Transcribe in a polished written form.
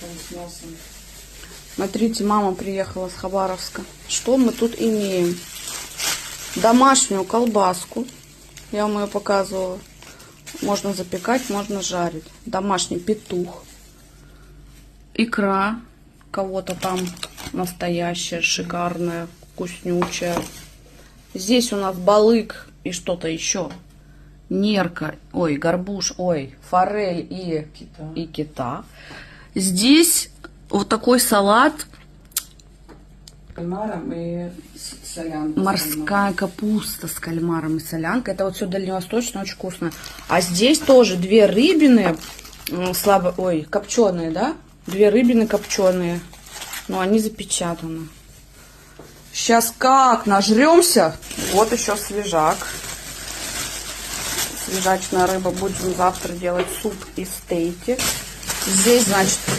с мясом. Смотрите, мама приехала с Хабаровска. Что мы тут имеем? Домашнюю колбаску. Я вам ее показывала. Можно запекать, можно жарить. Домашний петух. Икра. Кого-то там настоящая, шикарная, вкуснючая. Здесь у нас балык и что-то еще. Нерка, ой, горбуш, ой, форель и кита. Здесь вот такой салат. Кальмаром и солянкой. Морская капуста с кальмаром и солянкой. Это вот все дальневосточно, очень вкусно. А здесь тоже две рыбины копченые, да? Две рыбины копченые. Но они запечатаны. Сейчас как нажремся. Вот еще свежак. Свежачная рыба. Будем завтра делать суп и стейки. Здесь, значит,